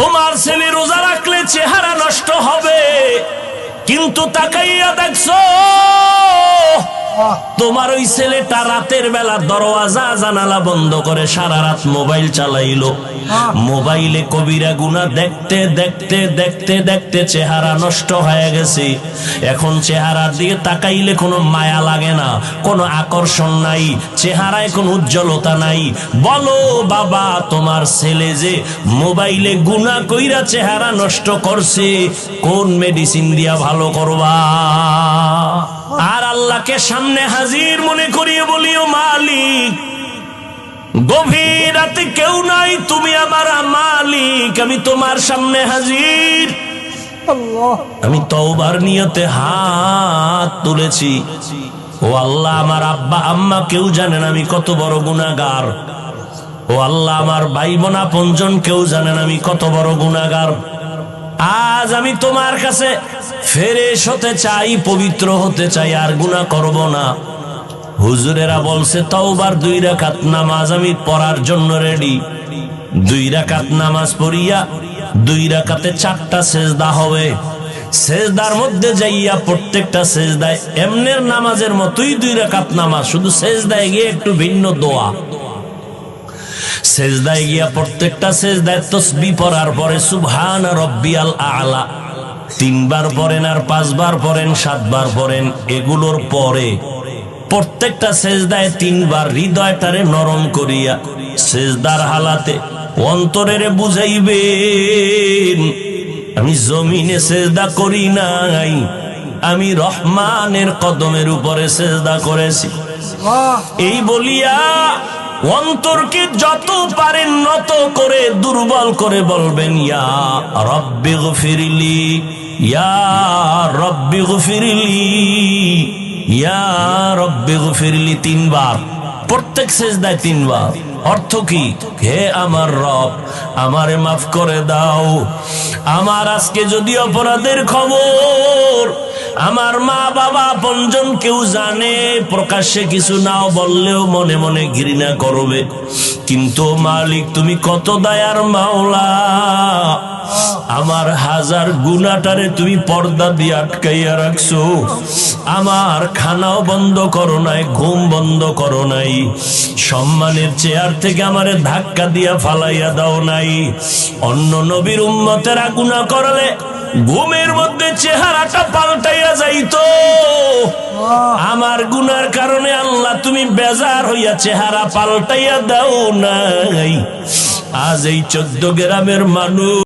তোমার ছেলে রোজা রাখলে চেহারা নষ্ট হবে, কিন্তু তাকাইয়া দেখছো তোমার ওই ছেলেটা রাতের বেলা দরওয়াজা জানালা বন্ধ করে সারা রাত মোবাইল চালাইলো। মোবাইলে কবিরা গুনাহ দেখতে দেখতে দেখতে দেখতে চেহারা নষ্ট হয়ে গেছে। এখন চেহারার দিকে তাকাইলে কোনো মায়া লাগে না, কোনো আকর্ষণ নাই, চেহারায় কোনো উজ্জ্বলতা নাই। বলো বাবা, তোমার ছেলে যে মোবাইলে গুনাহ কইরা চেহারা নষ্ট করছে, কোন মেডিসিন দিয়া ভালো করবা? আর আল্লাহকে সামনে হাজির মনে করিয়ে বলিও, মালিক গভীর রাতে কেউ নাই, তুমি আমার মালিক, আমি তোমার সামনে হাজির। আমি তওবার নিয়তে হাত তুলেছি। ও আল্লাহ, আমার আব্বা আম্মা কেউ জানেন আমি কত বড় গুনাহগার। ও আল্লাহ, আমার ভাই বোন আপনজন কেউ জানেন আমি কত বড় গুনাহগার। আজ আমি তোমার কাছে ফেরেশ হতে চাই, পবিত্র হতে চাই, আর গুনাহ করব না। হুজুরেরা বলছে তওবার 2 রাকাত নামাজ আমি পড়ার জন্য রেডি। 2 রাকাত নামাজ পড়িয়া 2 রাকাতে 4টা সেজদা হবে। সেজদার মধ্যে যাইয়া প্রত্যেকটা সেজদায় এমনের নামাজের মতোই 2 রাকাত নামাজ, শুধু সেজদায় গিয়ে একটু ভিন্ন দোয়া। সেজদায় গিয়া প্রত্যেকটা সেজদায় তাসবিহ পড়ার পরে সুবহান রাব্বিয়াল আ'লা 3 বার পড়েন, আর 5 বার পড়েন, 7 বার পড়েন। এগুলোর পরে প্রত্যেকটা সেজদায় 3 বার হৃদয়টারে নরম করিয়া সেজদার হালাতে অন্তরেরে বুঝাইবেন, আমি জমিনে সেজদা করি নাই, আমি রহমানের কদমের উপরে সেজদা করেছি। এই বলিয়া অন্তরকে যত পারেন নত করে দুর্বল করে বলবেন, ইয়া রব্বি গফিরলি, ইয়া রব্বি গফিরলি, ইয়া রব্বি গফিরলি 3 বার, প্রত্যেক সেজদায় 3 বার। অর্থ কি? হে আমার রব, আমারে মাফ করে দাও। আমার আজকে যদি অপরাধের খবর আমার মা বাবা আপনজন কেউ জানে, প্রকাশ্যে কিছু নাও বললেও মনে মনে ঘৃণা করবে, কিন্তু মালিক তুমি কত দয়ার মাওলা, আমার হাজার গুনাহটারে তুমি পর্দা দিয়ে আটকাইয়া রাখছো। আমার খানাও বন্ধ করো নাই, ঘুম বন্ধ করো নাই, সম্মানের চেয়ার থেকে আমারে ধাক্কা দিয়া ফালাইয়া দাও নাই। অন্য নবীর উম্মতেরা গুনাহ করলে ঘুমের মধ্যে চেহারাটা পাল্টাইয়া যাইতো, আমার গুনার কারণে আল্লাহ তুমি বেজার হইয়া চেহারা পাল্টাইয়া দাও নাই। আজ এই 14 গ্রামের মানুষ